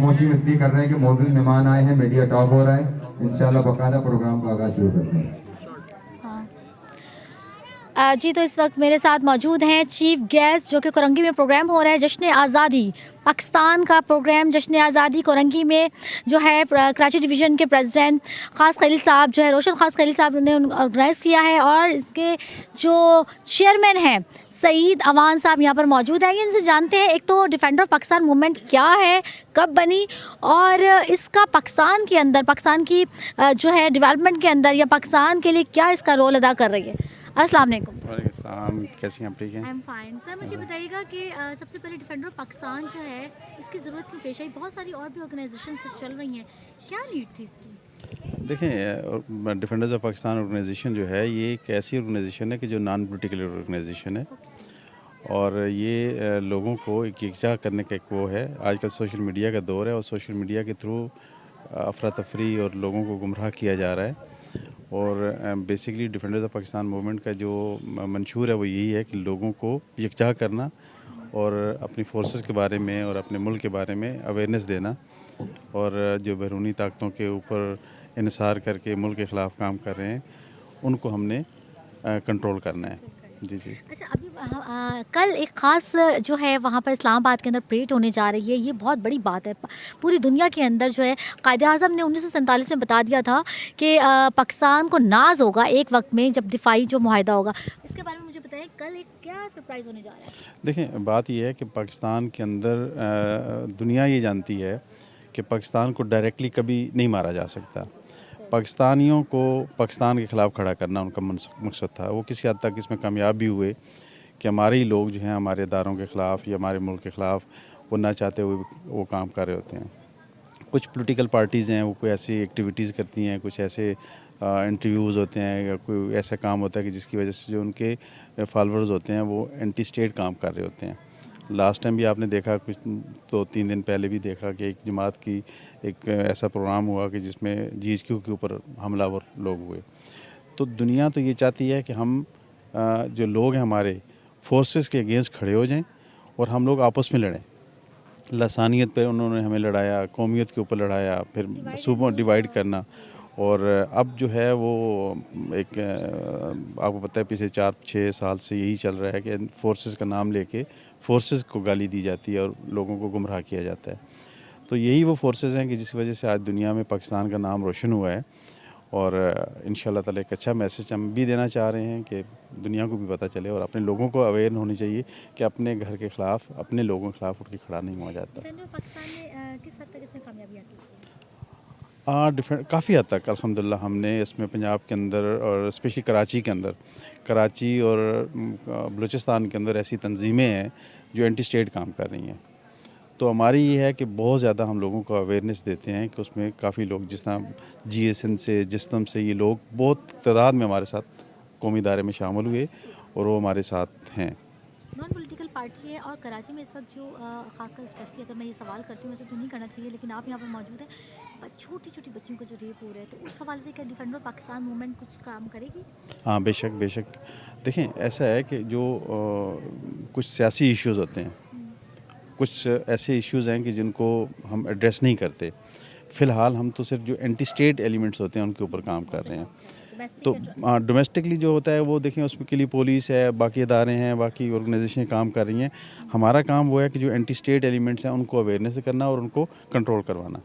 खामोशी में इसलिए कर रहे हैं कि मौजूद मेहमान आए हैं, मीडिया टॉक हो रहा है। इंशाल्लाह बाकायदा प्रोग्राम का आगाज शुरू करते हैं। जी, तो इस वक्त मेरे साथ मौजूद हैं चीफ गेस्ट, जो कि कोरंगी में प्रोग्राम हो रहा है जश्न आज़ादी पाकिस्तान का प्रोग्राम जश्न आज़ादी कोरंगी में जो है कराची डिवीज़न के प्रेसिडेंट ख़ास खलील साहब जो है रोशन ख़ास खलील साहब ने ऑर्गेनाइज़ किया है, और इसके जो चेयरमैन हैं सईद अवान साहब यहाँ पर मौजूद है। इनसे जानते हैं एक तो डिफेंडर ऑफ पाकिस्तान मूवमेंट क्या है, कब बनी, और इसका पाकिस्तान के अंदर पाकिस्तान की जो है डेवलपमेंट के अंदर या पाकिस्तान के लिए क्या इसका रोल अदा कर रही है। अस्सलाम वालेकुम। वालेकुम, कैसी हैं आप? ठीक हैं? I am fine. सर, मुझे बताइएगा कि सबसे पहले डिफेंडर ऑफ पाकिस्तान जो है इसकी ज़रूरत क्यों पेश आई? बहुत सारी और भी ऑर्गेनाइजेशन चल रही हैं, क्या नीड थी इसकी? देखें, डिफेंडर्स ऑफ पाकिस्तान ऑर्गेनाइजेशन जो है ये एक ऐसी ऑर्गेनाइजेशन है कि जो नॉन पोलिटिकल ऑर्गेनाइजेशन है, और ये लोगों को एकजा करने का एक वो है। आजकल सोशल मीडिया का दौर है और सोशल मीडिया के थ्रू अफरा तफरी और लोगों को गुमराह किया जा रहा है। और basically defenders of Pakistan movement का जो मंशूर है वो यही है कि लोगों को यकजा करना और अपनी फोर्सेस के बारे में और अपने मुल्क के बारे में अवेयरनेस देना, और जो बैरूनी ताकतों के ऊपर इन्हिसार करके मुल्क के ख़िलाफ़ काम कर रहे हैं उनको हमने कंट्रोल करना है। जी जी। अच्छा, अभी कल एक ख़ास जो है वहाँ पर इस्लामाबाद के अंदर परेड होने जा रही है, ये बहुत बड़ी बात है पूरी दुनिया के अंदर। जो है कायदे आज़म ने 1947 में बता दिया था कि पाकिस्तान को नाज होगा एक वक्त में जब दिफाई जो मुआहदा होगा। इसके बारे में मुझे बताइए, कल एक क्या सरप्राइज़ होने जा रहा है? देखें, बात यह है कि पाकिस्तान के अंदर दुनिया ये जानती है कि पाकिस्तान को डायरेक्टली कभी नहीं मारा जा सकता। पाकिस्तानियों को पाकिस्तान के ख़िलाफ़ खड़ा करना उनका मकसद था। वो किसी हद तक इसमें कामयाब भी हुए कि हमारे ही लोग जो हैं हमारे इदारों के ख़िलाफ़ या हमारे मुल्क के ख़िलाफ़ वो ना चाहते हुए वो काम कर रहे होते हैं। कुछ पॉलिटिकल पार्टीज़ हैं वो कोई ऐसी एक्टिविटीज़ करती हैं, कुछ ऐसे इंटरव्यूज़ होते हैं या कोई ऐसा काम होता है कि जिसकी वजह से जो उनके फॉलोअर्स होते हैं वो एंटी स्टेट काम कर रहे होते हैं। लास्ट टाइम भी आपने देखा, कुछ 2-3 दिन पहले भी देखा कि एक जमात की एक ऐसा प्रोग्राम हुआ कि जिसमें जीएचक्यू के ऊपर हमलावर लोग हुए। तो दुनिया तो ये चाहती है कि हम जो लोग हैं हमारे फोर्सेस के अगेंस्ट खड़े हो जाएं और हम लोग आपस में लड़ें। लसानियत पे उन्होंने हमें लड़ाया, कौमियत के ऊपर लड़ाया, फिर सूबों डिवाइड करना, और अब जो है वो एक आपको पता है पिछले 4-6 साल से यही चल रहा है कि फोर्सेस का नाम लेके फोर्सेस को गाली दी जाती है और लोगों को गुमराह किया जाता है। तो यही वो फोर्सेस हैं कि जिस वजह से आज दुनिया में पाकिस्तान का नाम रोशन हुआ है, और इंशाल्लाह ताला एक अच्छा मैसेज हम भी देना चाह रहे हैं कि दुनिया को भी पता चले और अपने लोगों को अवेयर होनी चाहिए कि अपने घर के ख़िलाफ़, अपने लोगों के ख़िलाफ़ उठ के खड़ा नहीं हुआ जाता। पाकिस्तान ने किस हद तक इसमें कामयाबी हासिल की? डिफरेंट काफ़ी हद तक अल्हम्दुलिल्लाह हमने इसमें पंजाब के अंदर और स्पेशली कराची के अंदर, कराची और बलूचिस्तान के अंदर ऐसी तंजीमें हैं जो एंटी स्टेट काम कर रही हैं। तो हमारी ये है कि बहुत ज़्यादा हम लोगों को अवेयरनेस देते हैं कि उसमें काफ़ी लोग जिस तरह जीएसएन से, जिस्म से, ये लोग बहुत तादाद में हमारे साथ कौमी इदारे में शामिल हुए और वो हमारे साथ हैं। नॉन पॉलिटिकल पार्टी है, और कराची में इस वक्त जो खासकर स्पेशली अगर मैं ये सवाल करती हूँ, वैसे तो नहीं करना चाहिए लेकिन आप यहाँ पर मौजूद हैं, छोटी छोटी बच्चियों का जो रेप हो रहा है, तो उस हवाले से क्या डिफेंडर पाकिस्तान मूवमेंट कुछ काम करेगी? हाँ, बेशक बेशक। देखें, ऐसा है कि जो कुछ सियासी इश्यूज़ होते हैं, कुछ ऐसे इश्यूज़ हैं कि जिनको हम एड्रेस नहीं करते। फ़िलहाल हम तो सिर्फ जो एंटी स्टेट एलिमेंट्स होते हैं उनके ऊपर काम कर रहे हैं। तो डोमेस्टिकली जो होता है वो देखें, उसमें के लिए पुलिस है, बाकी इदारे हैं, बाकी ऑर्गेनाइजेशन काम कर रही हैं। हमारा काम वो है कि जो एंटी स्टेट एलिमेंट्स हैं उनको अवेयरनेस करना और उनको कंट्रोल करवाना।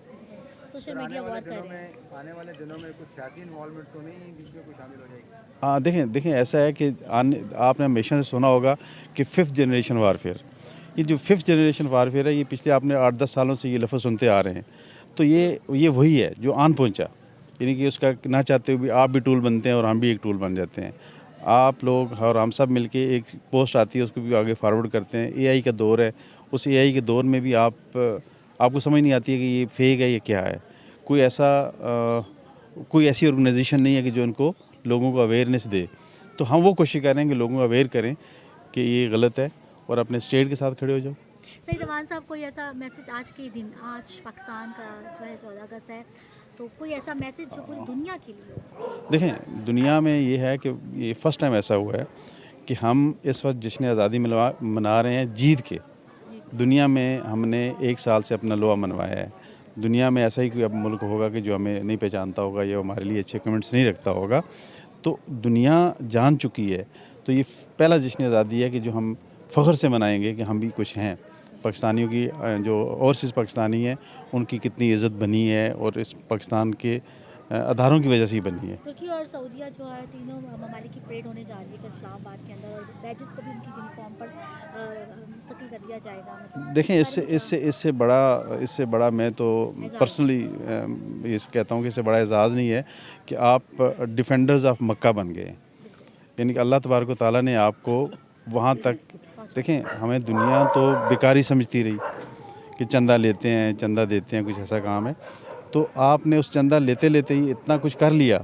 सोशल मीडिया वॉर कर रहे हैं। आने वाले दिनों में कुछ सियासी इन्वॉल्वमेंट तो नहीं जिसमें कुछ शामिल हो जाएगी? हाँ, देखें देखें ऐसा है कि आपने हमेशा से सुना होगा कि 5th जनरेशन वारफेयर, ये जो 5th जनरेशन वारफेयर है, ये पिछले आपने 8-10 सालों से ये लफ्ज़ सुनते आ रहे हैं। तो ये वही है जो आन पहुंचा, यानी कि उसका ना चाहते हुए भी आप भी टूल बनते हैं और हम भी एक टूल बन जाते हैं। आप लोग और हम सब मिलके एक पोस्ट आती है उसको भी आगे फॉरवर्ड करते हैं। एआई का दौर है, उस एआई के दौर में भी आपको समझ नहीं आती है कि ये फेक है, ये क्या है। कोई ऐसी ऑर्गेनाइजेशन नहीं है कि जो इनको लोगों को अवेयरनेस दे। तो हम वो कोशिश कर रहे हैं कि लोगों को अवेयर करें कि ये गलत है और अपने स्टेट के साथ खड़े हो जाओ। सईद अमान साहब, कोई ऐसा मैसेज आज के दिन, आज पाकिस्तान का जो है 14 अगस्त है, तो कोई ऐसा मैसेज जो पूरी दुनिया के लिए हो? देखें, दुनिया में ये है कि ये फ़र्स्ट टाइम ऐसा हुआ है कि हम इस वक्त जश्न आज़ादी मना रहे हैं जीत के। दुनिया में हमने 1 साल से अपना लोहा मनवाया है। दुनिया में ऐसा ही कोई अब मुल्क होगा कि जो हमें नहीं पहचानता होगा या हमारे लिए अच्छे कमेंट्स नहीं रखता होगा। तो दुनिया जान चुकी है। तो ये पहला जश्न आज़ादी है कि जो हम फ़ख्र से मनाएंगे कि हम भी कुछ हैं। पाकिस्तानियों की जो ओवरसीज़ पाकिस्तानी हैं उनकी कितनी इज़्ज़त बनी है और इस पाकिस्तान के अदारों की वजह से ही बनी है। तुर्की और सऊदीया जो है तीनों ममालिक की परेड होने जा रही है इस्लामाबाद के अंदर, और बैजेस को भी उनकी यूनिफॉर्म पर मुस्तकिल कर दिया जाएगा। मतलब देखें इससे बड़ा मैं तो पर्सनली ये कहता हूँ कि इससे बड़ा एजाज़ नहीं है कि आप डिफेंडर्स ऑफ मक्का बन गए। यानी कि अल्लाह तबारक व तआला ने आपको वहाँ तक, देखें हमें दुनिया तो बेकारी समझती रही कि चंदा लेते हैं, चंदा देते हैं, कुछ ऐसा काम है। तो आपने उस चंदा लेते लेते ही इतना कुछ कर लिया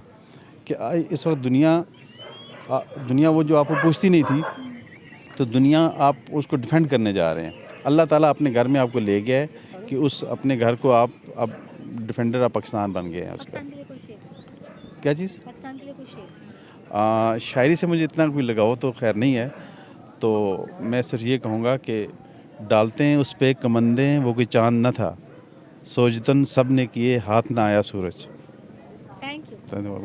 कि इस वक्त दुनिया वो जो आपको पूछती नहीं थी, तो दुनिया आप उसको डिफेंड करने जा रहे हैं। अल्लाह ताला अपने घर में आपको ले गया है कि उस अपने घर को आप अब डिफेंडर ऑफ पाकिस्तान बन गए हैं उसका। पाकिस्तान के लिए कोई शेर, क्या चीज़? पाकिस्तान के लिए कोई शेर। शायरी से मुझे इतना कोई लगाव तो खैर नहीं है, तो मैं सिर्फ ये कहूँगा कि डालते हैं उस पे कमंदे वो कोई चाँद न था, सोजतन सब ने किए हाथ ना आया सूरज। Thank you. तो बहुत